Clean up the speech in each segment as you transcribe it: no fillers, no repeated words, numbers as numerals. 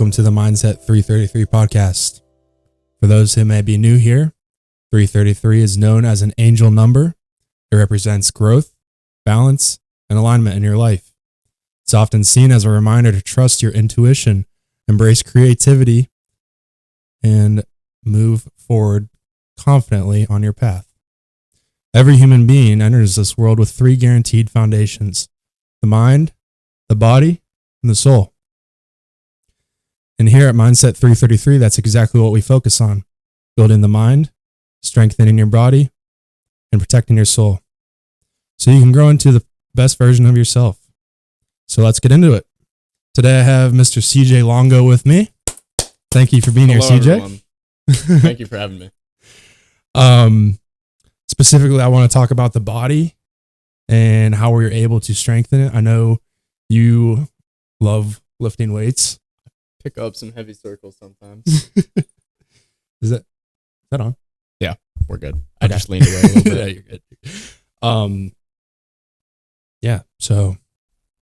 Welcome to the Mindset 333 podcast. For those who may be new here, 333 is known as an angel number. It represents growth, balance, and alignment in your life. It's often seen as a reminder to trust your intuition, embrace creativity, and move forward confidently on your path. Every human being enters this world with three guaranteed foundations: the mind, the body, and the soul. And here at Mindset 333, that's exactly what we focus on: building the mind, strengthening your body, and protecting your soul, so you can grow into the best version of yourself. So let's get into it. Today I have Mr. CJ Longo with me. Thank you for being here, CJ. Everyone. Thank you for having me. Specifically, I want to talk about the body and how we're able to strengthen it. I know you love lifting weights. Pick up some heavy circles sometimes. Is that on? Yeah, we're good. I just leaned away a little bit. Yeah, you're good. Yeah. So,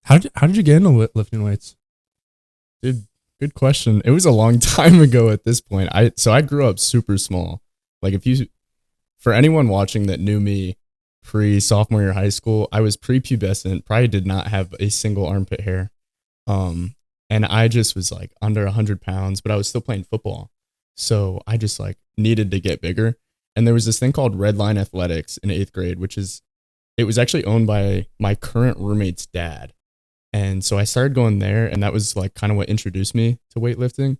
how did you get into lifting weights? Dude, good question. It was a long time ago at this point. I grew up super small. Like for anyone watching that knew me pre-sophomore year of high school, I was prepubescent, probably did not have a single armpit hair. And I just was like under 100 pounds, but I was still playing football. So I just like needed to get bigger. And there was this thing called Red Line Athletics in 8th grade, it was actually owned by my current roommate's dad. And so I started going there, and that was like kind of what introduced me to weightlifting.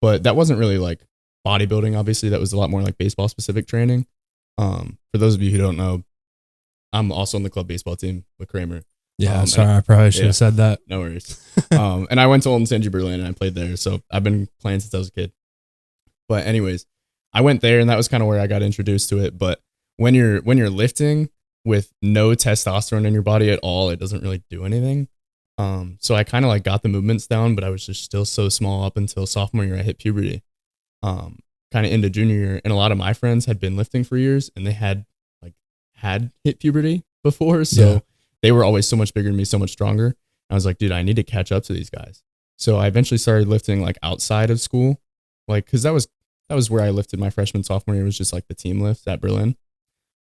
But that wasn't really like bodybuilding, obviously. That was a lot more like baseball specific training. For those of you who don't know, I'm also on the club baseball team with Kramer. Yeah, sorry, I probably should have said that. No worries. And I went to Olden St. Berlin and I played there. So I've been playing since I was a kid. But anyways, I went there, and that was kind of where I got introduced to it. But when you're lifting with no testosterone in your body at all, it doesn't really do anything. So I kind of like got the movements down, but I was just still so small up until sophomore year. I hit puberty, kind of into junior year. And a lot of my friends had been lifting for years, and they had hit puberty before. So they were always so much bigger than me, so much stronger. I was like, dude, I need to catch up to these guys. So I eventually started lifting like outside of school, like, cause that was where I lifted my freshman, sophomore year, was just like the team lift at Berlin.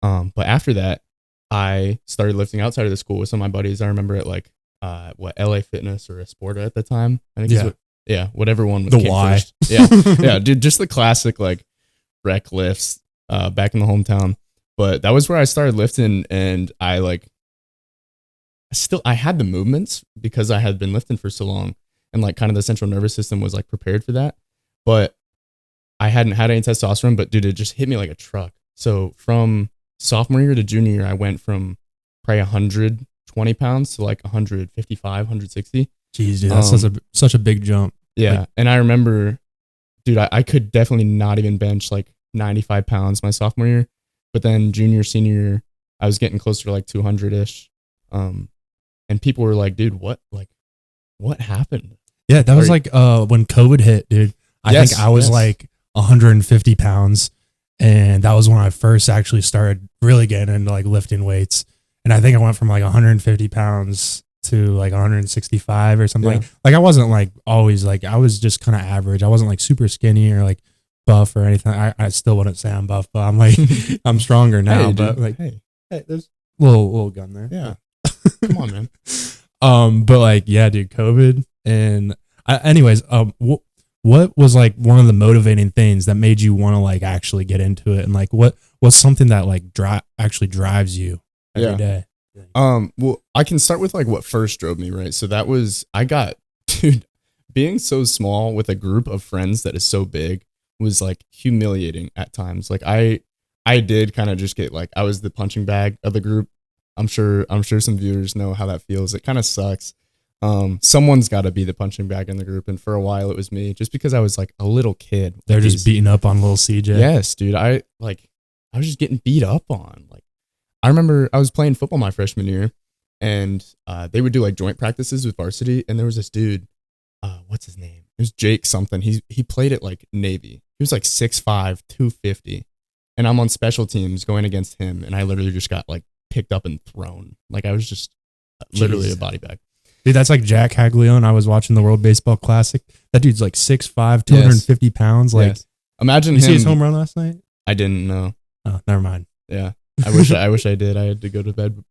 But after that, I started lifting outside of the school with some of my buddies. I remember at like, LA Fitness or Esporta at the time. I think whatever one was the Y. first. Yeah. Yeah, dude, just the classic like rec lifts back in the hometown. But that was where I started lifting, and I had the movements because I had been lifting for so long, and like kind of the central nervous system was like prepared for that. But I hadn't had any testosterone, but dude, it just hit me like a truck. So from sophomore year to junior year, I went from probably 120 pounds to like 155, 160. Jeez, dude, that's such a big jump. Yeah. Like, and I remember, dude, I could definitely not even bench like 95 pounds my sophomore year. But then junior, senior year, I was getting closer to like 200-ish. And people were like, dude, what happened? Yeah, that was like when COVID hit, dude. I think I was like 150 pounds. And that was when I first actually started really getting into like lifting weights. And I think I went from like 150 pounds to like 165 or something. Yeah. Like I wasn't like always like, I was just kind of average. I wasn't like super skinny or like buff or anything. I still wouldn't say I'm buff, but I'm like, I'm stronger now. Hey, but dude. like, hey, there's little gun there. yeah. Come on, man. But like, yeah, dude, COVID. And what was like one of the motivating things that made you want to like actually get into it? And like, what's something that like actually drives you every day? Well, I can start with like what first drove me, right? So that was, dude, being so small with a group of friends that is so big was like humiliating at times. Like I did kind of just get like, I was the punching bag of the group. I'm sure some viewers know how that feels. It kind of sucks. Someone's got to be the punching bag in the group, and for a while it was me, just because I was like a little kid. They're just beating up on little CJ. Yes, dude. I was just getting beat up on. Like, I remember I was playing football my freshman year, and they would do like joint practices with varsity, and there was this dude. What's his name? It was Jake something. He played at like Navy. He was like 6'5", 250, and I'm on special teams going against him, and I literally just got like picked up and thrown. Like I was just literally a body bag. Dude, that's like Jack Caglione. I was watching the World Baseball Classic. That dude's like 6'5", 250 pounds. Like, yes. Imagine you him. see his home run last night? I didn't know. Oh, never mind. Yeah. I wish I did. I had to go to bed.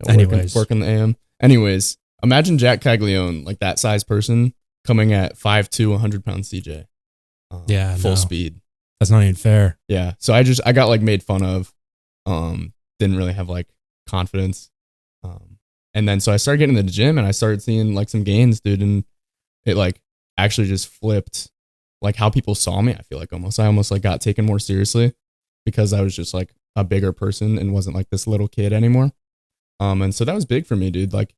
Work in the AM. Anyways, imagine Jack Caglione, like that size person, coming at 5'2", 100-pound CJ. Full speed. That's not even fair. Yeah. So I got like made fun of. Didn't really have like confidence. And then so I started getting in the gym and I started seeing like some gains, dude, and it like actually just flipped like how people saw me. I feel like I almost like got taken more seriously because I was just like a bigger person and wasn't like this little kid anymore. And so that was big for me, dude. Like,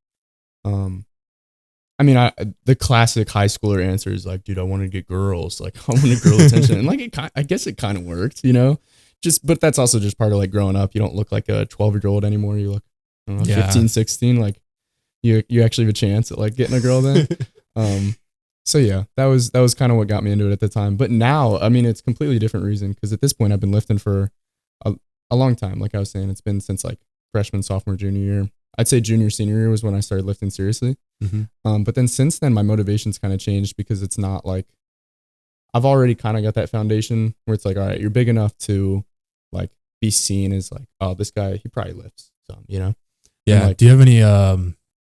I mean, the classic high schooler answer is like, dude, I want to get girls. Like, I want to girl attention. And like, I guess it kind of worked, you know, but that's also just part of like growing up. You don't look like a 12-year-old anymore. You look, I don't know, 15, 16, like you actually have a chance at like getting a girl then. So yeah, that was kind of what got me into it at the time. But now, I mean, it's a completely different reason. Cause at this point I've been lifting for a long time. Like I was saying, it's been since like freshman, sophomore, junior year. I'd say junior, senior year was when I started lifting seriously. Mm-hmm. But then since then, my motivation's kind of changed because it's not like I've already kind of got that foundation where it's like, all right, you're big enough to like be seen as like, oh, this guy, he probably lifts some, you know? Yeah. Like, do you have any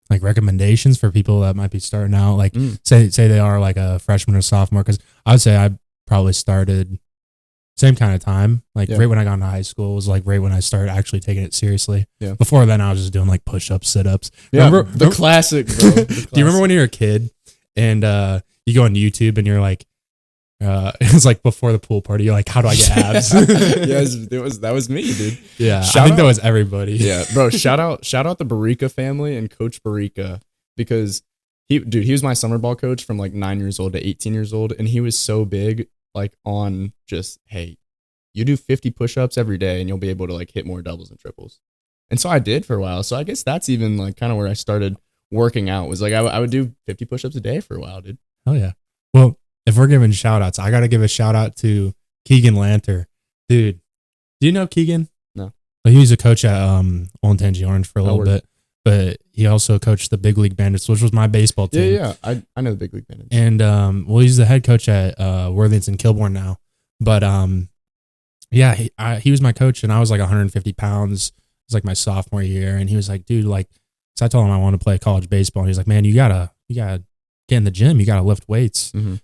like recommendations for people that might be starting out? Like say they are like a freshman or sophomore, because I would say I probably started same kind of time, like right when I got into high school was like right when I started actually taking it seriously. Yeah. Before then, I was just doing like push-ups, sit-ups. Yeah, remember the classic, bro. The classic. Do you remember when you were a kid and you go on YouTube and you're like, it was like before the pool party, you're like, how do I get abs? That was me, dude. Yeah, I think that was everybody. Yeah, bro. Shout out the Barica family and Coach Barica, because he was my summer ball coach from like 9 years old to 18 years old, and he was so big. Like on just, hey, you do 50 push-ups every day and you'll be able to like hit more doubles and triples. And so I did for a while. So I guess that's even like kind of where I started working out, was like I would do 50 push-ups a day for a while, dude. Oh yeah. Well, if we're giving shout outs, I got to give a shout out to Keegan Lanter. Dude, do you know Keegan? No. Well, he was a coach at Old Tangy Orange for a little bit, but he also coached the Big League Bandits, which was my baseball team. Yeah. I know the Big League Bandits. And well, he's the head coach at Worthington Kilbourne now. But yeah, he was my coach, and I was like 150 pounds. It was like my sophomore year, and he was like, dude, like, so I told him I want to play college baseball, and he's like, man, you gotta get in the gym, you gotta lift weights. Mm-hmm.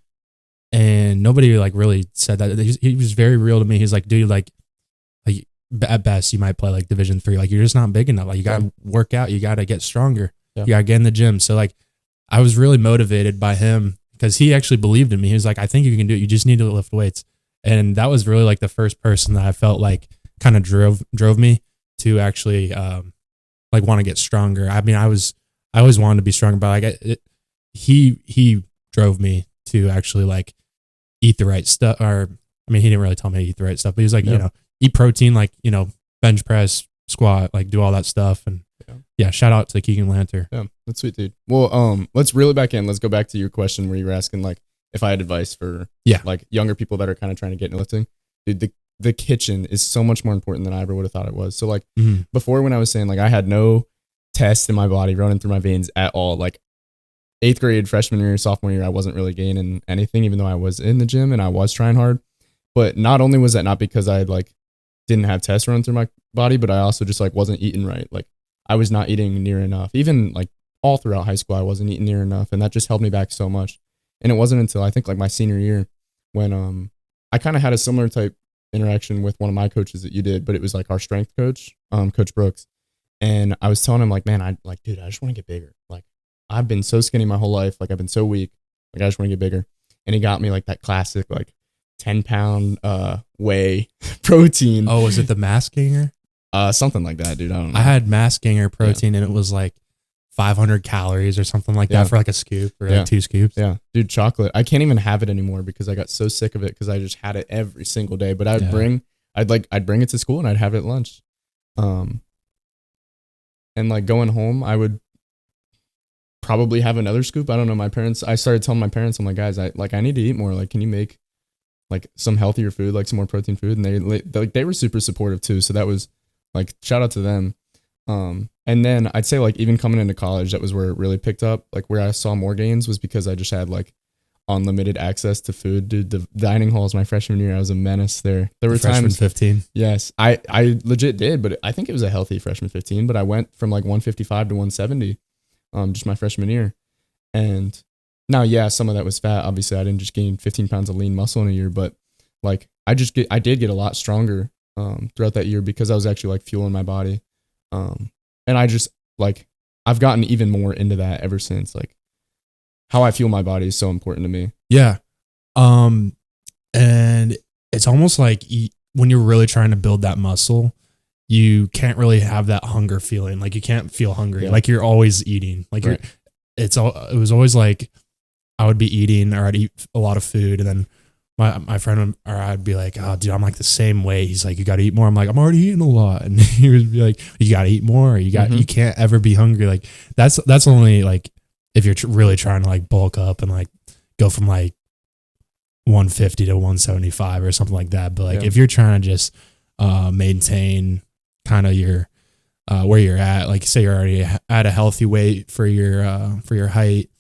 And nobody like really said that. He was very real to me. He's like, dude, like at best you might play like Division III. Like, you're just not big enough. Like, you gotta work out. You gotta get stronger. Yeah. You gotta get in the gym. So like, I was really motivated by him because he actually believed in me. He was like, I think you can do it. You just need to lift weights. And that was really like the first person that I felt like kind of drove me to actually like want to get stronger. I mean, I always wanted to be stronger, but like he drove me to actually like eat the right stuff. Or, I mean, he didn't really tell me to eat the right stuff, but he was like, you know, eat protein, like, you know, bench press, squat, like do all that stuff. And yeah, shout out to Keegan Lanter. Yeah, that's sweet, dude. Well, let's reel it back in. Let's go back to your question where you were asking like if I had advice for like younger people that are kind of trying to get into lifting. Dude, the kitchen is so much more important than I ever would have thought it was. So like before, when I was saying like I had no test in my body running through my veins at all, like 8th grade, freshman year, sophomore year, I wasn't really gaining anything, even though I was in the gym and I was trying hard. But not only was that not because I like didn't have tests running through my body, but I also just like wasn't eating right. Like I was not eating near enough. Even like all throughout high school, I wasn't eating near enough, and that just held me back so much. And it wasn't until I think like my senior year when I kind of had a similar type interaction with one of my coaches that you did, but it was like our strength coach, Coach Brooks. And I was telling him like, man, dude, I just want to get bigger. Like I've been so skinny my whole life. Like I've been so weak. Like I just want to get bigger. And he got me like that classic like 10-pound whey protein. Oh, was it the Mass Gainer? Something like that, dude. I don't know. I had Mass Gainer protein and it was like 500 calories or something like that for like a scoop or like 2 scoops. Yeah, dude, chocolate. I can't even have it anymore because I got so sick of it because I just had it every single day. But I'd bring it to school and I'd have it at lunch. And like going home, I would probably have another scoop. I don't know. I started telling my parents, I'm like, guys, I need to eat more. Like, can you make like some healthier food, like some more protein food? And they were super supportive too. So that was like, shout out to them. And then I'd say like even coming into college, that was where it really picked up. Like where I saw more gains was because I just had like unlimited access to food. Dude, the dining halls my freshman year, I was a menace there. There were Freshman times 15. Yes, I legit did, but I think it was a healthy freshman 15. But I went from like 155 to 170, just my freshman year. And now, yeah, some of that was fat. Obviously, I didn't just gain 15 pounds of lean muscle in a year, but like I did get a lot stronger throughout that year because I was actually like fueling my body. And I just like I've gotten even more into that ever since. Like how I fuel my body is so important to me. Yeah. And it's almost like when you're really trying to build that muscle, you can't really have that hunger feeling. Like you can't feel hungry. Yeah. Like you're always eating. Like Right. it was always like I would be eating or I'd eat a lot of food, and then my friend or I'd be like, oh dude, I'm like the same way. He's like, you got to eat more. I'm like, I'm already eating a lot. And he would be like, you got to eat more. You can't ever be hungry. Like that's only like if you're really trying to like bulk up and like go from like 150 to 175 or something like that. But like if you're trying to just maintain kind of your where you're at, like say you're already at a healthy weight for your height,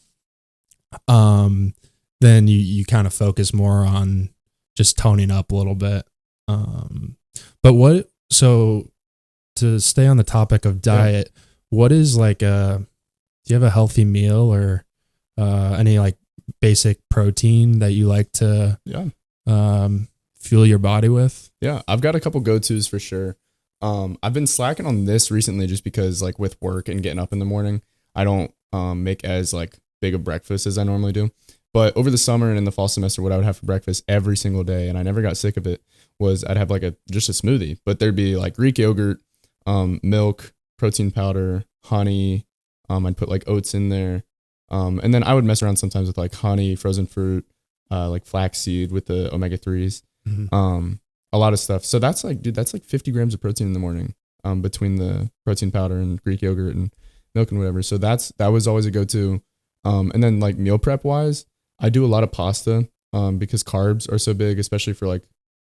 then you kind of focus more on just toning up a little bit. But so to stay on the topic of diet, what is like do you have a healthy meal or any like basic protein that you like to fuel your body with? Yeah, I've got a couple go-tos for sure. I've been slacking on this recently just because like with work and getting up in the morning, I don't make as like big a breakfast as I normally do. But over the summer and in the fall semester, what I would have for breakfast every single day, and I never got sick of it, was I'd have like just a smoothie. But there'd be like Greek yogurt, milk, protein powder, honey. I'd put like oats in there. And then I would mess around sometimes with like honey, frozen fruit, like flaxseed with the omega-3s. Mm-hmm. A lot of stuff. So that's like 50 grams of protein in the morning, between the protein powder and Greek yogurt and milk and whatever. So that was always a go-to. And then like meal prep wise, I do a lot of pasta, because carbs are so big, especially for like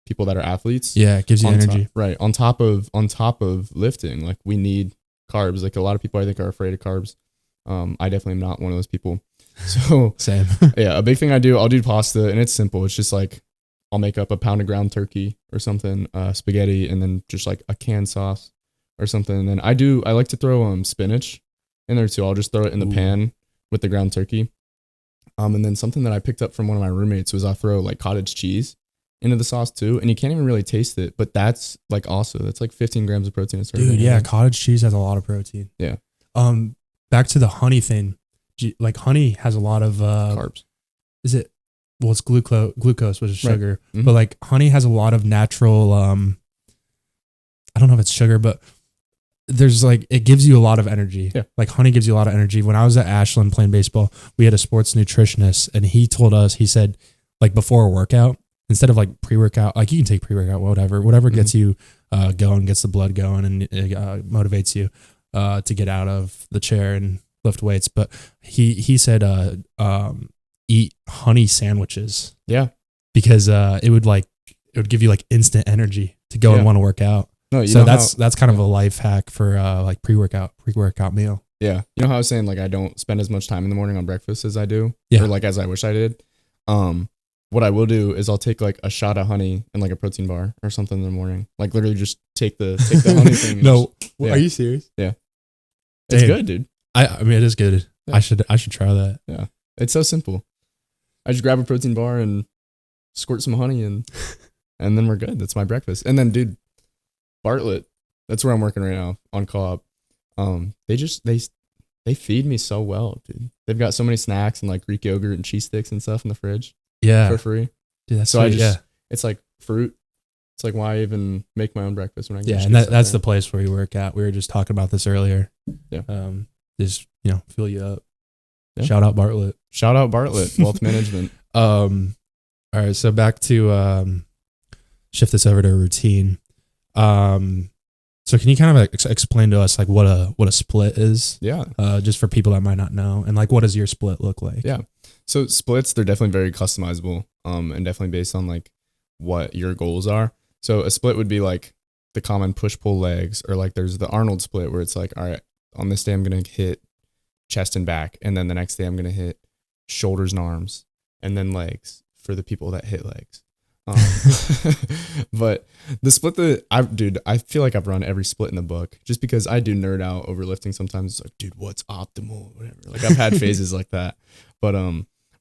people that are athletes. Yeah. It gives you energy. Right. On top of lifting, like we need carbs. Like a lot of people I think are afraid of carbs. I definitely am not one of those people. So same. Yeah. A big thing I'll do pasta, and it's simple. It's just like, I'll make up a pound of ground turkey or something, spaghetti, and then just like a canned sauce or something. And then I like to throw spinach in there too. I'll just throw it in the pan with the ground turkey. And then something that I picked up from one of my roommates was I'll throw like cottage cheese into the sauce too. And you can't even really taste it, but that's like also, that's like 15 grams of protein. Dude, yeah, cottage cheese has a lot of protein. Yeah. Back to the honey thing. Like honey has a lot of carbs. Is it? Well, it's glucose, which is sugar. Right. Mm-hmm. But like honey has a lot of natural, I don't know if it's sugar, but there's like, it gives you a lot of energy. Yeah. Like honey gives you a lot of energy. When I was at Ashland playing baseball, we had a sports nutritionist, and he said like before a workout, instead of like pre-workout, like you can take pre-workout, whatever gets you going, gets the blood going, and it motivates you to get out of the chair and lift weights. But he said, eat honey sandwiches. Yeah. Because it would give you like instant energy to go and want to work out. No, so that's kind of a life hack for like pre-workout meal. Yeah. You know how I was saying like I don't spend as much time in the morning on breakfast as I do, or like as I wish I did. What I will do is I'll take like a shot of honey and like a protein bar or something in the morning. Like literally just take the honey thing. No, are you serious? Yeah. It's good, dude. I mean, it is good. Yeah. I should try that. Yeah. It's so simple. I just grab a protein bar and squirt some honey and then we're good. That's my breakfast. And then, dude, Bartlett, that's where I'm working right now on co-op. They feed me so well, dude. They've got so many snacks and like Greek yogurt and cheese sticks and stuff in the fridge. Yeah. For free. Dude, that's so sweet, it's like fruit. It's like why even make my own breakfast when I and that's the place where you work at. We were just talking about this earlier. Yeah. Just fill you up. Yeah. Shout out Bartlett. Wealth management. All right, so back to shift this over to a routine. So can you kind of explain to us like what a split is? Yeah. Just for people that might not know, and like what does your split look like? Yeah. So splits, they're definitely very customizable, and definitely based on like what your goals are. So a split would be like the common push-pull legs, or like there's the Arnold split where it's like, all right, on this day I'm going to hit chest and back, and then the next day I'm going to hit shoulders and arms, and then legs for the people that hit legs. But the split I feel like I've run every split in the book just because I do nerd out over lifting sometimes. It's like, dude, what's optimal? Whatever. Like I've had phases like that. But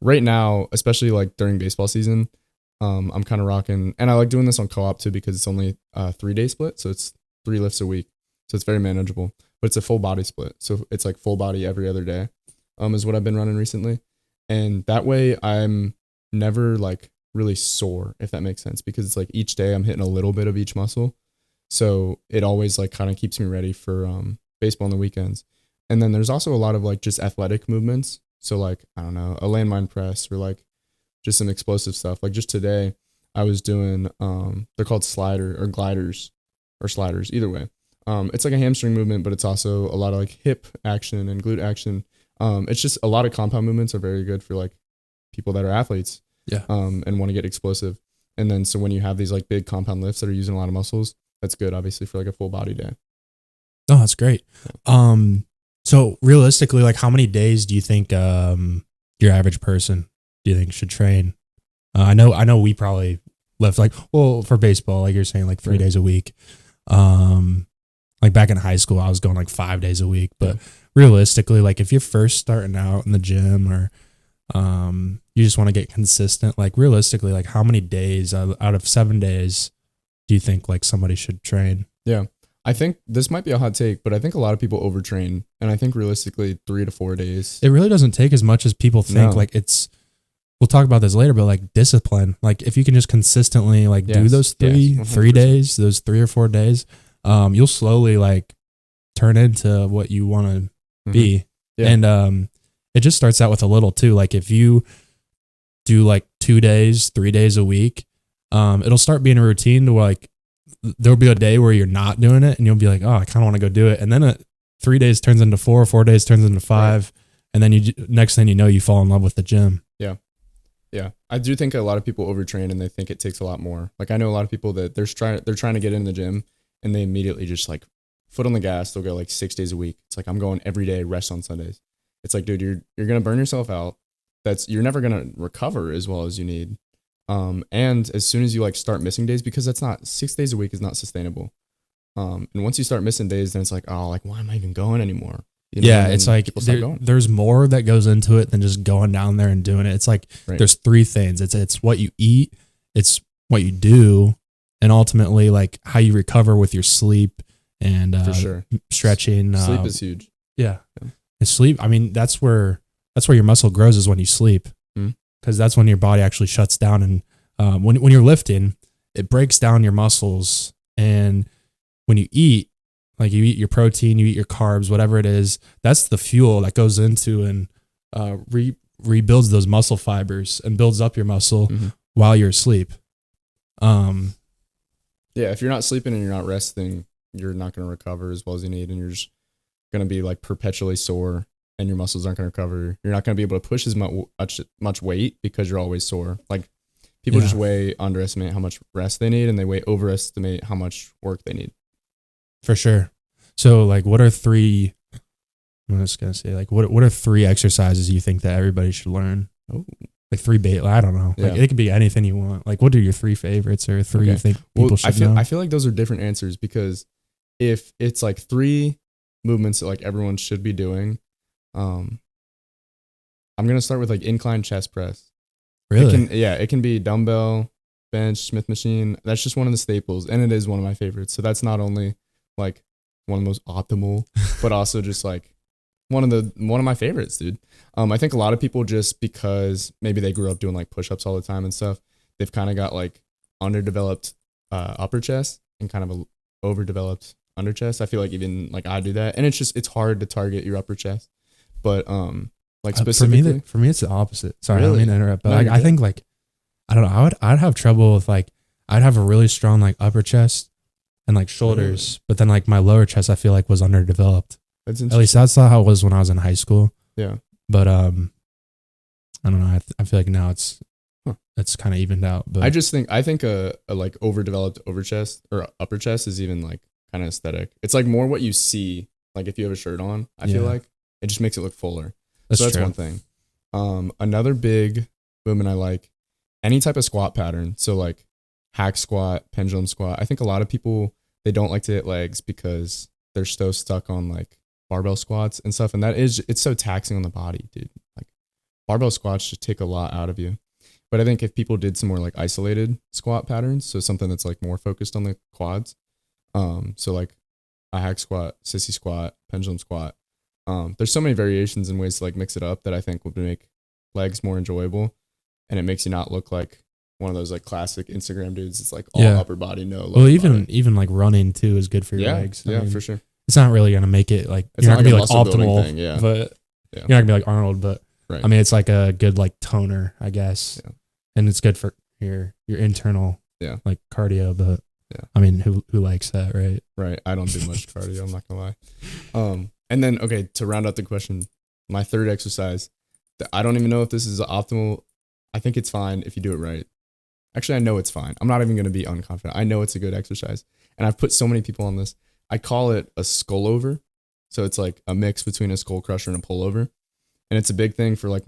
right now, especially like during baseball season, I'm kind of rocking, and I like doing this on co-op too because it's only a 3-day split. So it's 3 lifts a week. So it's very manageable, but it's a full body split. So it's like full body every other day, is what I've been running recently. And that way I'm never like really sore, if that makes sense, because it's like each day I'm hitting a little bit of each muscle. So it always like kind of keeps me ready for baseball on the weekends. And then there's also a lot of like just athletic movements. So like, I don't know, a landmine press or like just some explosive stuff. Like just today I was doing, they're called gliders or sliders, either way. It's like a hamstring movement, but it's also a lot of like hip action and glute action. It's just a lot of compound movements are very good for like people that are athletes. Yeah. And want to get explosive. And then so when you have these like big compound lifts that are using a lot of muscles, that's good obviously for like a full body day. Oh, that's great. So realistically, like how many days do you think your average person do you think should train? I know we probably lift like, well, for baseball, like you're saying, like 3 days a week. Like back in high school, I was going like 5 days a week. But realistically, like if you're first starting out in the gym or you just want to get consistent, like realistically, like how many days out of 7 days do you think like somebody should train? Yeah. I think this might be a hot take, but I think a lot of people overtrain, and I think realistically 3 to 4 days. It really doesn't take as much as people think. No. Like we'll talk about this later, but like discipline, like if you can just consistently like do those 3 days, those 3 or 4 days, you'll slowly like turn into what you want to be. Yeah. And, it just starts out with a little too. Like if you do like 2 days, 3 days a week, it'll start being a routine to like, there'll be a day where you're not doing it and you'll be like, oh, I kind of want to go do it. And then 3 days turns into 4, 4 days turns into 5. Right. And then next thing you know, you fall in love with the gym. Yeah. Yeah. I do think a lot of people overtrain and they think it takes a lot more. Like I know a lot of people that they're trying to get in the gym and they immediately just like foot on the gas. They'll go like 6 days a week. It's like, I'm going every day, rest on Sundays. It's like, dude, you're going to burn yourself out. You're never going to recover as well as you need. And as soon as you like start missing days, because that's not 6 days a week is not sustainable. And once you start missing days, then it's like, oh, like, why am I even going anymore? You know, yeah. It's like, there's more that goes into it than just going down there and doing it. It's like, there's 3 things. It's what you eat, it's what you do, and ultimately like how you recover with your sleep and, for sure, stretching. Sleep is huge. Yeah. And sleep, I mean, that's where your muscle grows is when you sleep, because that's when your body actually shuts down. And when you're lifting, it breaks down your muscles. And when you eat, like you eat your protein, you eat your carbs, whatever it is, that's the fuel that goes into and rebuilds those muscle fibers and builds up your muscle while you're asleep. Yeah, if you're not sleeping and you're not resting, you're not going to recover as well as you need, and you're just going to be like perpetually sore, and your muscles aren't going to recover. You're not going to be able to push as much weight because you're always sore. Like people just underestimate how much rest they need, and they overestimate how much work they need. For sure. So like, what are 3? I'm just gonna say like, what are 3 exercises you think that everybody should learn? Oh, like 3 I don't know. Like it could be anything you want. Like, what are your 3 favorites or 3 you think people should know? I feel like those are different answers, because if it's like 3 movements that like everyone should be doing, I'm gonna start with like incline chest press. Really? It can be dumbbell, bench, Smith machine. That's just one of the staples, and it is one of my favorites. So that's not only like one of the most optimal, but also just like one of my favorites, dude. I think a lot of people, just because maybe they grew up doing like push-ups all the time and stuff, they've kind of got like underdeveloped upper chest and kind of a overdeveloped under chest. I feel like even like I do that, and it's hard to target your upper chest. But like specifically for me it's the opposite. Sorry, really? I don't mean to interrupt, but No, like I think like I don't know, I'd have trouble with like I'd have a really strong like upper chest and like shoulders, but then like my lower chest I feel like was underdeveloped. That's At least that's not how it was when I was in high school. Yeah. But I don't know. I feel like now it's It's kind of evened out. But I think a like overdeveloped over chest or upper chest is even like kind of aesthetic. It's like more what you see. Like if you have a shirt on, I feel like it just makes it look fuller. That's true. one thing. Another big movement I like, any type of squat pattern. So like hack squat, pendulum squat. I think a lot of people, they don't like to hit legs because they're so stuck on like barbell squats and stuff. And it's so taxing on the body, dude. Like barbell squats just take a lot out of you. But I think if people did some more like isolated squat patterns, so something that's like more focused on the quads, so like a hack squat, sissy squat, pendulum squat, there's so many variations and ways to like mix it up that I think would make legs more enjoyable, and it makes you not look like one of those like classic Instagram dudes. It's like all upper body, no lower body. Even like running too is good for your legs. I mean, for sure. It's not really gonna make it like it's you're not like gonna be like optimal, thing, but you're not gonna be like Arnold. But right. I mean, it's like a good like toner, I guess, and it's good for your internal like cardio. But I mean, who likes that, right? Right. I don't do much cardio. I'm not gonna lie. And then to round out the question, my third exercise, I don't even know if this is optimal. I think it's fine if you do it right. Actually, I know it's fine. I'm not even going to be unconfident. I know it's a good exercise. And I've put so many people on this. I call it a skull over. So it's like a mix between a skull crusher and a pullover. And it's a big thing for like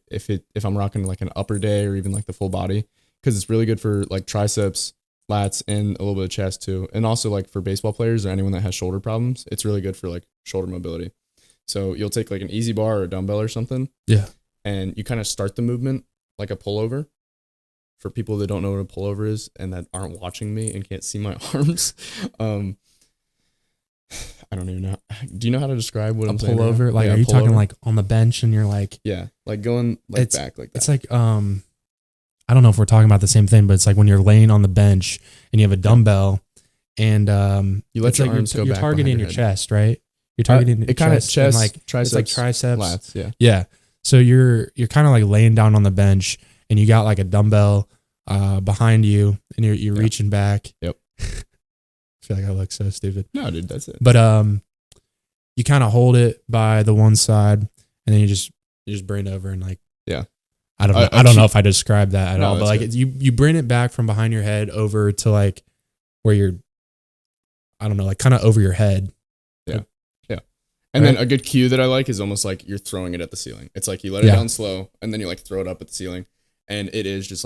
if I'm rocking like an upper day or even like the full body, because it's really good for like triceps, lats, and a little bit of chest too. And also like for baseball players or anyone that has shoulder problems, it's really good for like shoulder mobility. So you'll take like an easy bar or a dumbbell or something. Yeah. And you kind of start the movement like a pullover. For people that don't know what a pullover is and that aren't watching me and can't see my arms, I don't even know. Do you know how to describe what I'm saying? Pullover? Like, are you talking like on the bench and you're like, like going like back like that? It's like, I don't know if we're talking about the same thing, but it's like when you're laying on the bench and you have a dumbbell and you let your arms go back. You're targeting your chest, right? You're targeting your chest and like triceps, it's like triceps, lats, yeah. So you're kind of like laying down on the bench and you got like a dumbbell behind you and you're reaching back. Yep. I feel like I look so stupid. No, dude, that's it. But you kind of hold it by the one side and then you just bring it over and like I don't know if I described that at all, but like you bring it back from behind your head over to like where you're, I don't know, like kind of over your head. And then a good cue that I like is almost like you're throwing it at the ceiling. It's like you let it down slow and then you like throw it up at the ceiling. And it is just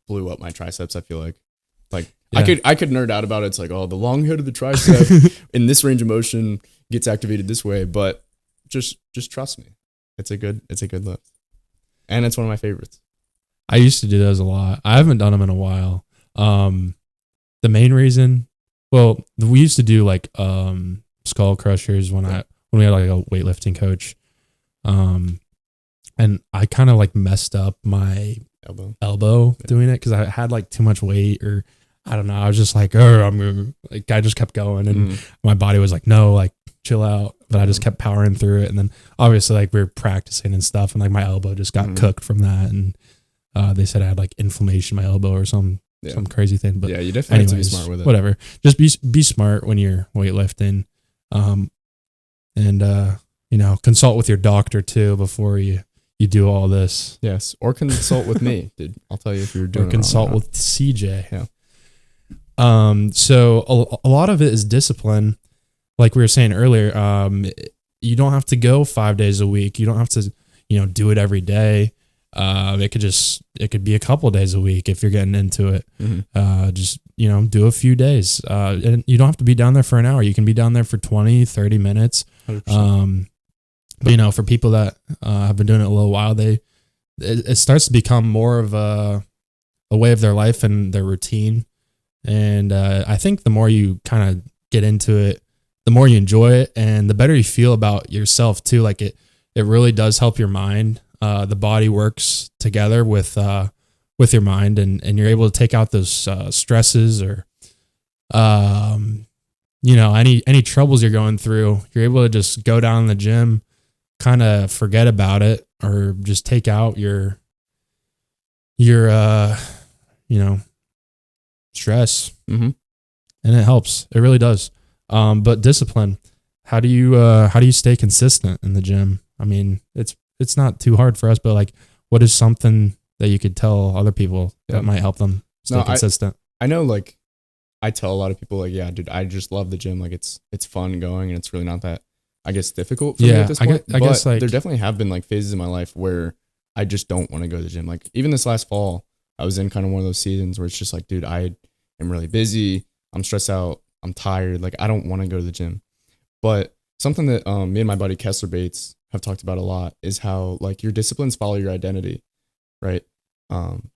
blew up my triceps, I feel like. I could nerd out about it. It's like, oh, the long head of the tricep in this range of motion gets activated this way, but just trust me. It's a good lift. And it's one of my favorites. I used to do those a lot. I haven't done them in a while. The main reason, we used to do like skull crushers when we had like a weightlifting coach. And I kind of like messed up my elbow doing it because I had like too much weight, or I don't know. I was just like, I just kept going, and my body was like, no, like chill out. But I just kept powering through it, and then obviously like we were practicing and stuff, and like my elbow just got cooked from that, and they said I had like inflammation in my elbow or some crazy thing. But you definitely have to be smart with it. Whatever, just be smart when you're weightlifting, and consult with your doctor too before you do all this. Yes, or consult with me, dude. I'll tell you if you're doing. Or consult with CJ. Yeah. So a lot of it is discipline, like we were saying earlier. You don't have to go 5 days a week. You don't have to, do it every day. It could be a couple days a week if you're getting into it. Just do a few days. And you don't have to be down there for an hour. You can be down there for 20, 30 minutes. 100%. But for people that have been doing it a little while, it starts to become more of a way of their life and their routine. And I think the more you kind of get into it, the more you enjoy it, and the better you feel about yourself too. Like it really does help your mind. The body works together with your mind, and you're able to take out those stresses or any troubles you're going through. You're able to just go down in the gym, kind of forget about it, or just take out your stress. And it helps. It really does. But discipline, how do you stay consistent in the gym? I mean, it's not too hard for us, but like, what is something that you could tell other people that might help them stay consistent? I know, like, I tell a lot of people, like, yeah, dude, I just love the gym. Like, it's fun going, and it's really not that, I guess, difficult for me at this point. I guess like, there definitely have been like phases in my life where I just don't want to go to the gym. Like, even this last fall, I was in kind of one of those seasons where it's just like, dude, I am really busy. I'm stressed out. I'm tired. Like, I don't want to go to the gym. But something that me and my buddy Kessler Bates have talked about a lot is how, like, your disciplines follow your identity, right?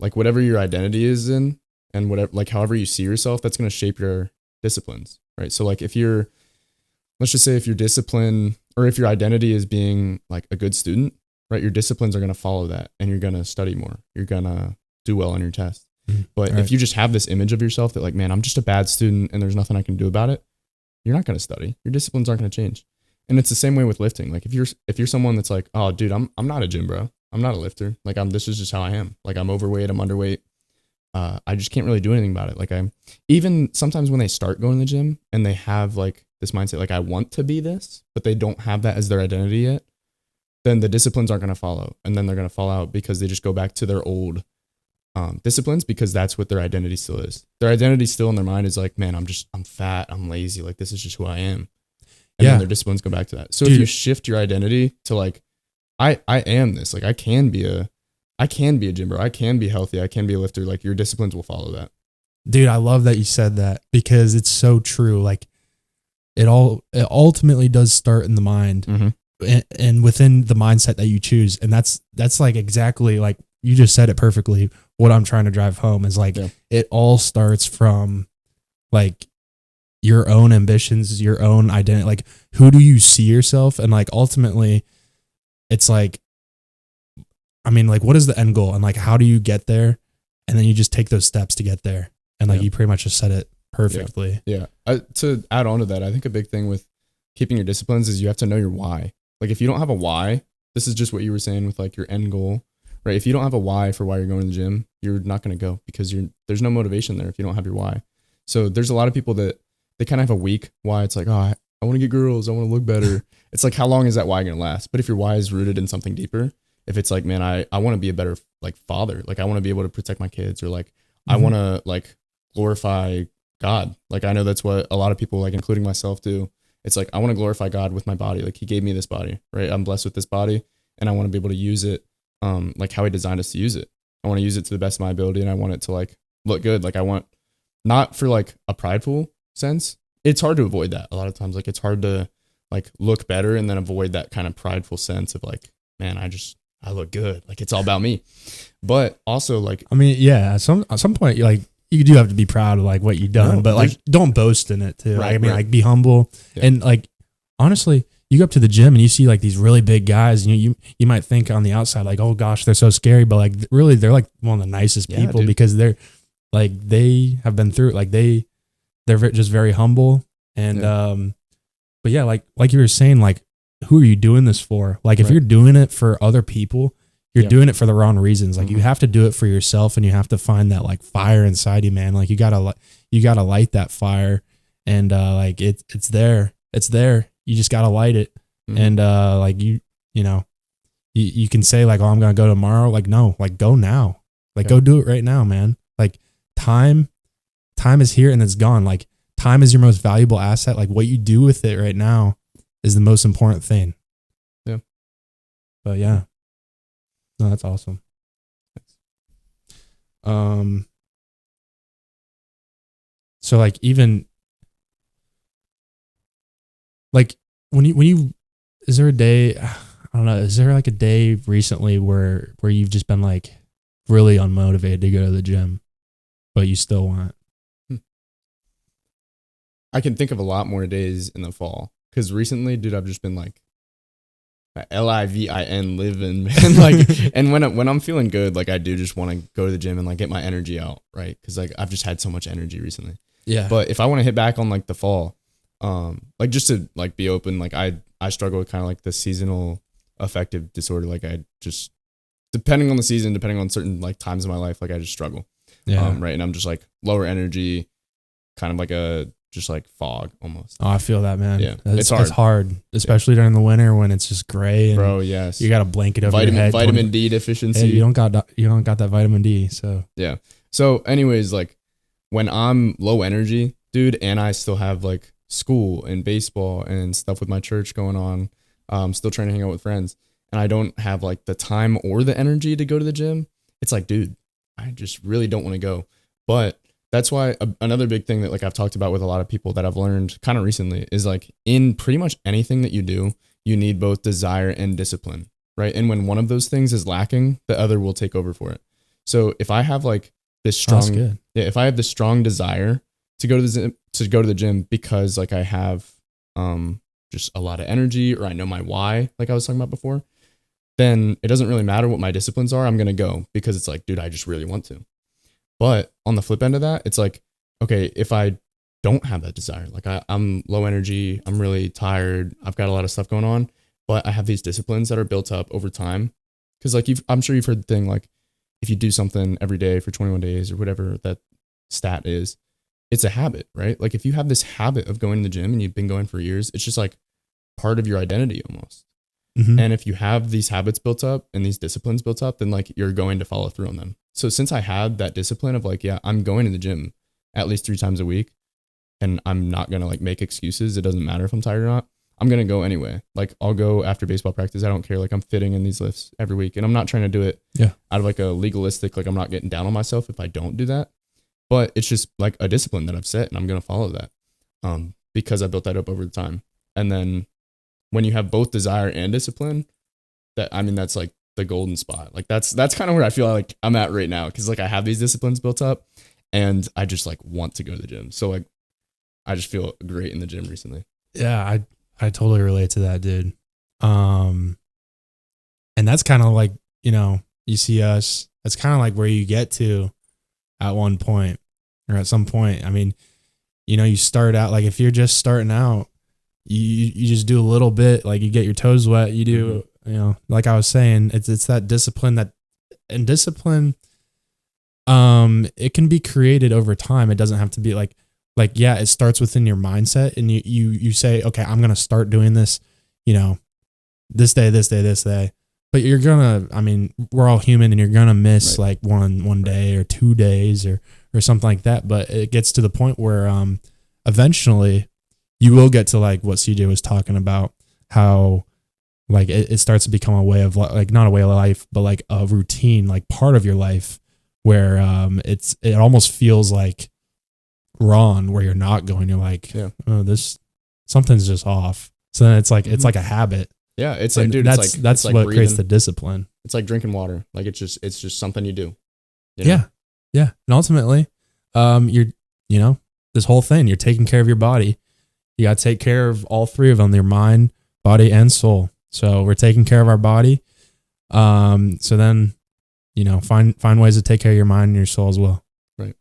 Like, whatever your identity is in, and whatever, like, however you see yourself, that's going to shape your disciplines, right? So, like, let's just say if your discipline, or if your identity is being like a good student, right, your disciplines are going to follow that, and you're going to study more. You're going to do well on your test. But if you just have this image of yourself that, like, man, I'm just a bad student and there's nothing I can do about it, you're not going to study. Your disciplines aren't going to change. And it's the same way with lifting. Like, if you're someone that's like, oh, dude, I'm not a gym bro. I'm not a lifter. Like, this is just how I am. Like, I'm overweight. I'm underweight. I just can't really do anything about it. Like, even sometimes when they start going to the gym and they have like this mindset, like, I want to be this, but they don't have that as their identity yet, then the disciplines aren't going to follow. And then they're going to fall out because they just go back to their old disciplines, because that's what their identity still is. Their identity still in their mind is like, man, I'm fat. I'm lazy. Like, this is just who I am. And then their disciplines go back to that. So if you shift your identity to like, I am this, like, I can be a gym bro. I can be healthy. I can be a lifter. Like, your disciplines will follow that. Dude, I love that you said that, because it's so true. Like, it ultimately does start in the mind, and within the mindset that you choose. And that's like exactly like you just said it perfectly. What I'm trying to drive home is like, it all starts from like your own ambitions, your own identity. Like, who do you see yourself? And like, ultimately it's like, I mean, like, what is the end goal, and like, how do you get there? And then you just take those steps to get there. And like, you pretty much just said it perfectly. Yeah. To add on to that, I think a big thing with keeping your disciplines is you have to know your why. Like, if you don't have a why, this is just what you were saying with like your end goal, right? If you don't have a why for why you're going to the gym, you're not going to go, because there's no motivation there if you don't have your why. So there's a lot of people that they kind of have a weak why. It's like, oh, I want to get girls. I want to look better. It's like, how long is that why going to last? But if your why is rooted in something deeper, if it's like, man, I want to be a better like father, like, I want to be able to protect my kids, or like, I want to like glorify God. Like, I know that's what a lot of people, like, including myself, do. It's like, I want to glorify God with my body. Like, he gave me this body, right? I'm blessed with this body, and I want to be able to use it like how he designed us to use it. I want to use it to the best of my ability, and I want it to like look good. Like, I want, not for like a prideful sense. It's hard to avoid that a lot of times. Like, it's hard to like look better and then avoid that kind of prideful sense of like, man, I look good. Like, it's all about me. But also, like, I mean, yeah, at some point, like, you do have to be proud of like what you've done, but like, don't boast in it too. Right, I mean, like, be humble. And like, honestly, you go up to the gym and you see like these really big guys, and you might think on the outside like, oh gosh, they're so scary, but like, really, they're like one of the nicest people, because they're like, they have been through it. Like, they're just very humble. And but yeah, like you were saying, like, who are you doing this for? Like, if you're doing it for other people, you're doing it for the wrong reasons. Like, you have to do it for yourself, and you have to find that like fire inside you, man. Like, you gotta light that fire, and like, it's there. You just gotta light it. And like, you know, you can say like, oh, I'm gonna go tomorrow. Like, no, like, go now. Like, go do it right now, man. Like, time is here and it's gone. Like, time is your most valuable asset. Like, what you do with it right now is the most important thing. Yeah. But yeah. No, that's awesome. So like, even like when you is there a day, I don't know, is there like a day recently where you've just been like really unmotivated to go to the gym, but you still want? I can think of a lot more days in the fall, because recently, dude, I've just been like LIVIN living, man. Like, and when I'm feeling good, like, I do just want to go to the gym and like get my energy out, right? Because like, I've just had so much energy recently. Yeah. But if I want to hit back on like the fall, like, just to like be open, like, I struggle with kind of like the seasonal affective disorder. Like, I just, depending on the season, depending on certain like times in my life, like, I just struggle. Yeah. Right. And I'm just like lower energy, kind of like just like fog almost. Oh, I feel that, man. Yeah, It's hard, especially during the winter when it's just gray and Bro, yes. you got a blanket over your head. Vitamin D deficiency. Hey, you don't got that vitamin D, so. Yeah. So anyways, like when I'm low energy, dude, and I still have like school and baseball and stuff with my church going on, still trying to hang out with friends, and I don't have like the time or the energy to go to the gym, it's like, dude, I just really don't want to go. But that's why another big thing that like I've talked about with a lot of people that I've learned kind of recently is like in pretty much anything that you do, you need both desire and discipline, right? And when one of those things is lacking, the other will take over for it. So if I have like this strong, if I have this strong desire to go to the gym because like I have just a lot of energy, or I know my why, like I was talking about before, then it doesn't really matter what my disciplines are. I'm going to go because it's like, dude, I just really want to. But on the flip end of that, it's like, okay, if I don't have that desire, like I'm low energy, I'm really tired, I've got a lot of stuff going on, but I have these disciplines that are built up over time. Because like I'm sure you've heard the thing, like if you do something every day for 21 days or whatever that stat is, it's a habit, right? Like if you have this habit of going to the gym and you've been going for years, it's just like part of your identity almost. Mm-hmm. And if you have these habits built up and these disciplines built up, then like you're going to follow through on them. So since I had that discipline of like, yeah, I'm going to the gym at least 3 times a week and I'm not going to like make excuses. It doesn't matter if I'm tired or not. I'm going to go anyway. Like I'll go after baseball practice. I don't care. Like I'm fitting in these lifts every week, and I'm not trying to do it out of like a legalistic, like I'm not getting down on myself if I don't do that, but it's just like a discipline that I've set and I'm going to follow that because I built that up over the time. And then when you have both desire and discipline, that's like the golden spot. Like that's kind of where I feel like I'm at right now. Cause like I have these disciplines built up and I just like want to go to the gym. So like, I just feel great in the gym recently. Yeah. I totally relate to that, dude. And that's kind of like, you see us, that's kind of like where you get to at one point or at some point. I mean, you start out, like if you're just starting out, you just do a little bit, like you get your toes wet, you do, like I was saying, it's that discipline and discipline, it can be created over time. It doesn't have to be like, yeah, it starts within your mindset and you say, okay, I'm going to start doing this, this day, but you're going to, we're all human and you're going to miss like one day or 2 days or something like that. But it gets to the point where, eventually you will get to like what CJ was talking about, how like it starts to become a way of like, not a way of life, but like a routine, like part of your life where, it almost feels like wrong where you're not going, you're like, oh, something's just off. So then it's like a habit. Yeah. It's like, dude, that's it's like what breathing. creates the discipline. It's like drinking water. Like it's just something you do. Yeah. And ultimately, this whole thing, you're taking care of your body. You got to take care of all 3 of them, your mind, body, and soul. So we're taking care of our body. So then, find ways to take care of your mind and your soul as well. Right.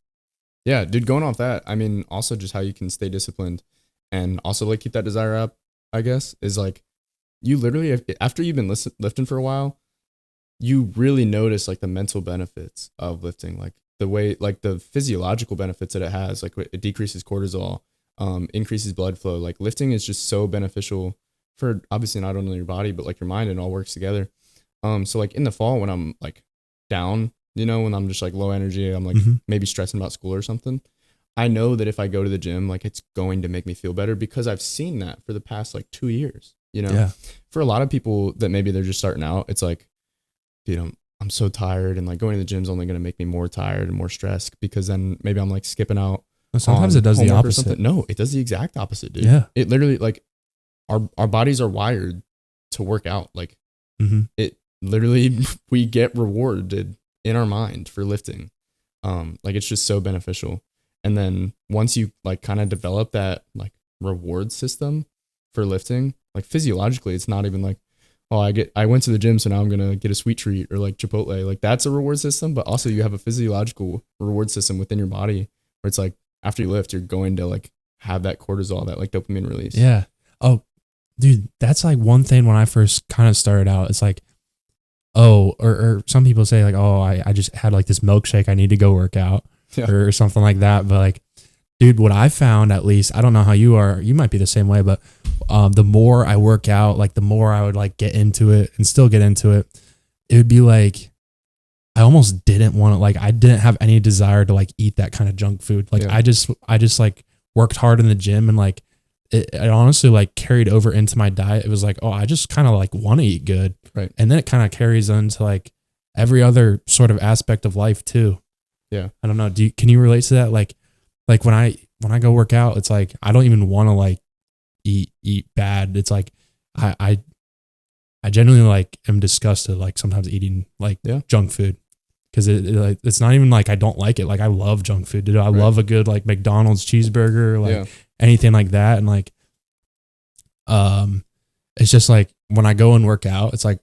Yeah, dude, going off that, also just how you can stay disciplined and also like keep that desire up, I guess, is like you literally, after you've been lifting for a while, you really notice like the mental benefits of lifting, like the way, like the physiological benefits that it has, like it decreases cortisol, increases blood flow. Like lifting is just so beneficial for obviously not only your body, but like your mind, and it all works together. So like in the fall when I'm like down, when I'm just like low energy, I'm like maybe stressing about school or something, I know that if I go to the gym, like it's going to make me feel better because I've seen that for the past like 2 years, For a lot of people that maybe they're just starting out, it's like, I'm so tired and like going to the gym is only going to make me more tired and more stressed because then maybe I'm like skipping out. Sometimes it does the opposite. No, it does the exact opposite, dude. Yeah. It literally like our bodies are wired to work out. Like it literally, we get rewarded in our mind for lifting. Like it's just so beneficial. And then once you like kind of develop that like reward system for lifting, like physiologically, it's not even like, oh, I went to the gym, so now I'm going to get a sweet treat or like Chipotle. Like that's a reward system, but also you have a physiological reward system within your body where it's like after you lift, you're going to like have that cortisol, that like dopamine release. Yeah. Oh, dude, that's like one thing when I first kind of started out. It's like, or some people say like, oh, I just had like this milkshake, I need to go work out or something like that. But like, Dude, what I found, at least, I don't know how you are, you might be the same way, but the more I work out, like the more I would like get into it and still get into it, it would be like, I almost didn't want to, like, I didn't have any desire to like eat that kind of junk food. Like I just like worked hard in the gym, and like it honestly like carried over into my diet. It was like, oh, I just kind of like want to eat good. Right. And then it kind of carries into like every other sort of aspect of life too. Yeah. I don't know. Can you relate to that? Like when I go work out, it's like, I don't even want to like eat bad. It's like, I genuinely like am disgusted, like sometimes eating like junk food. Cause it's not even like I don't like it. Like I love junk food, dude. I love a good like McDonald's cheeseburger, like anything like that. And like, it's just like when I go and work out, it's like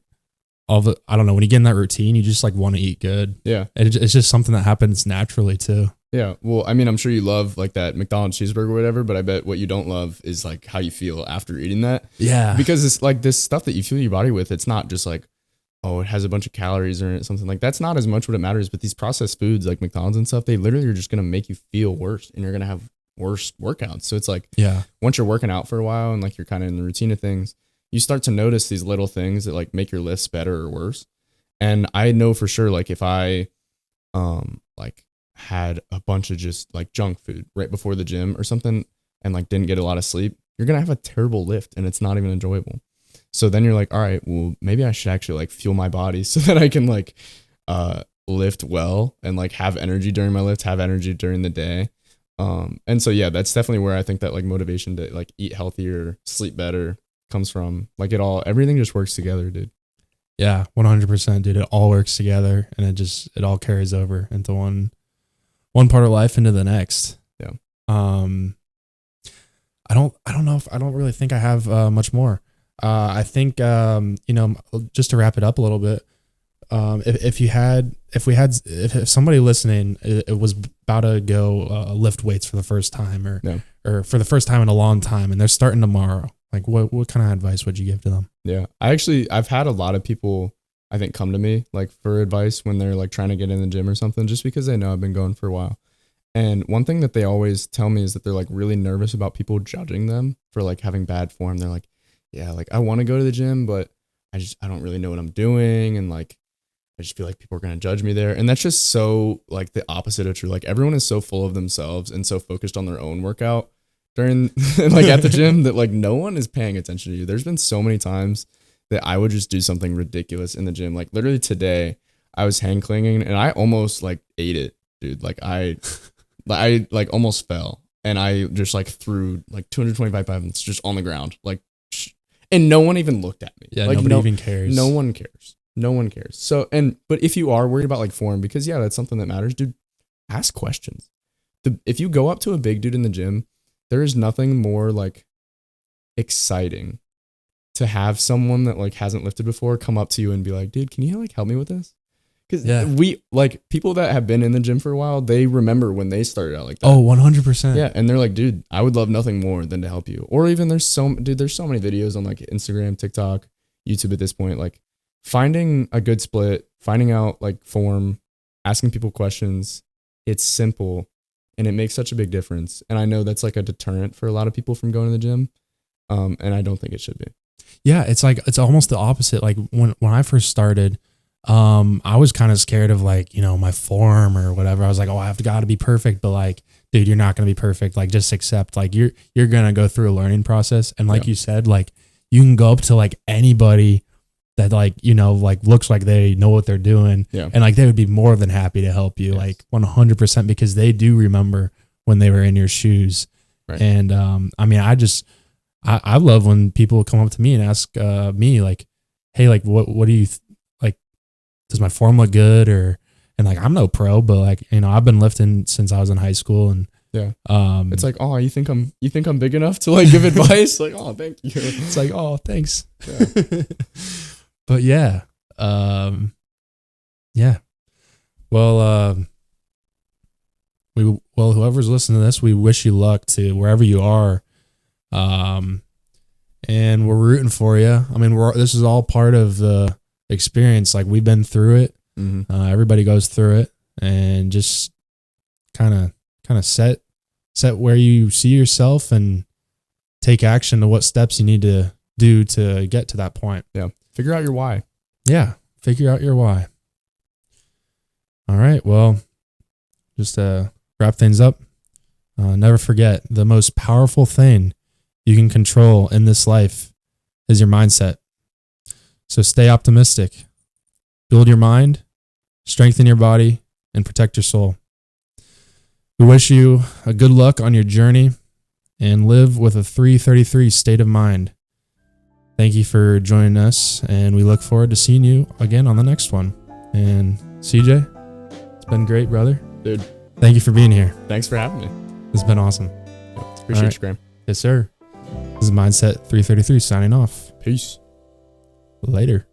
I don't know, when you get in that routine, you just like want to eat good. Yeah. And it's just something that happens naturally too. Yeah. Well, I mean, I'm sure you love like that McDonald's cheeseburger or whatever, but I bet what you don't love is like how you feel after eating that. Yeah. Because it's like this stuff that you fuel your body with. It's not just like, oh, it has a bunch of calories or something like that's not as much what it matters. But these processed foods like McDonald's and stuff, they literally are just going to make you feel worse, and you're going to have worse workouts. So it's like, once you're working out for a while and like you're kind of in the routine of things, you start to notice these little things that like make your lifts better or worse. And I know for sure, like if I, like had a bunch of just like junk food right before the gym or something and like didn't get a lot of sleep, you're going to have a terrible lift and it's not even enjoyable. So then you're like, all right, well, maybe I should actually like fuel my body so that I can like lift well and like have energy during my lift, have energy during the day. And so, yeah, that's definitely where I think that like motivation to like eat healthier, sleep better comes from. Like everything just works together, dude. Yeah, 100%, dude. It all works together, and it all carries over into one part of life into the next. Yeah. I don't really think I have much more. I think, just to wrap it up a little bit, if somebody listening, it was about to go lift weights for the first time or for the first time in a long time, and they're starting tomorrow, like what kind of advice would you give to them? Yeah, I've had a lot of people, I think, come to me like for advice when they're like trying to get in the gym or something, just because they know I've been going for a while. And one thing that they always tell me is that they're like really nervous about people judging them for like having bad form. They're like, yeah, like I want to go to the gym, but I don't really know what I'm doing. And like, I just feel like people are going to judge me there. And that's just so like the opposite of true. Like everyone is so full of themselves and so focused on their own workout during like at the gym that like no one is paying attention to you. There's been so many times that I would just do something ridiculous in the gym. Like literally today I was hang clinging and I almost like ate it, dude. Like I like almost fell and I just like threw like 225 pounds just on the ground. Like, and no one even looked at me. Yeah, like, nobody even cares. No one cares. No one cares. So, but if you are worried about like form, because yeah, that's something that matters, dude, ask questions. If you go up to a big dude in the gym, there is nothing more like exciting to have someone that like hasn't lifted before come up to you and be like, dude, can you like help me with this? Because we like people that have been in the gym for a while, they remember when they started out like that. Oh, 100%. Yeah. And they're like, dude, I would love nothing more than to help you. Or even there's so many videos on like Instagram, TikTok, YouTube at this point, like finding a good split, finding out like form, asking people questions. It's simple and it makes such a big difference. And I know that's like a deterrent for a lot of people from going to the gym. And I don't think it should be. Yeah. It's like, it's almost the opposite. Like when I first started, I was kind of scared of like, my form or whatever. I was like, oh, I've got to be perfect, but like, dude, you're not going to be perfect. Like just accept, like you're going to go through a learning process. And like you said, like you can go up to like anybody that like, like looks like they know what they're doing. Yeah. And like, they would be more than happy to help you, like 100%, because they do remember when they were in your shoes. Right. And, I mean, I love when people come up to me and ask, me like, hey, like, what do you like, does my form look good? And like, I'm no pro, but like, I've been lifting since I was in high school, and it's like, oh, you think I'm big enough to like give advice? Like, oh, thank you. It's like, oh, thanks. Yeah. But yeah. Well, whoever's listening to this, we wish you luck to wherever you are. And we're rooting for you. I mean, this is all part of the experience. Like we've been through it. Mm-hmm. Everybody goes through it, and just kind of set set where you see yourself and take action to what steps you need to do to get to that point. Yeah. Figure out your why. Yeah. Figure out your why. All right. Well, just to wrap things up, never forget the most powerful thing you can control in this life is your mindset. So stay optimistic, build your mind, strengthen your body, and protect your soul. We wish you a good luck on your journey and live with a 333 state of mind. Thank you for joining us, and we look forward to seeing you again on the next one. And CJ, it's been great, brother. Dude, thank you for being here. thanks for having me. It's been awesome. Appreciate you, Graham. Yes, sir. This is Mindset 333 signing off. Peace. Later.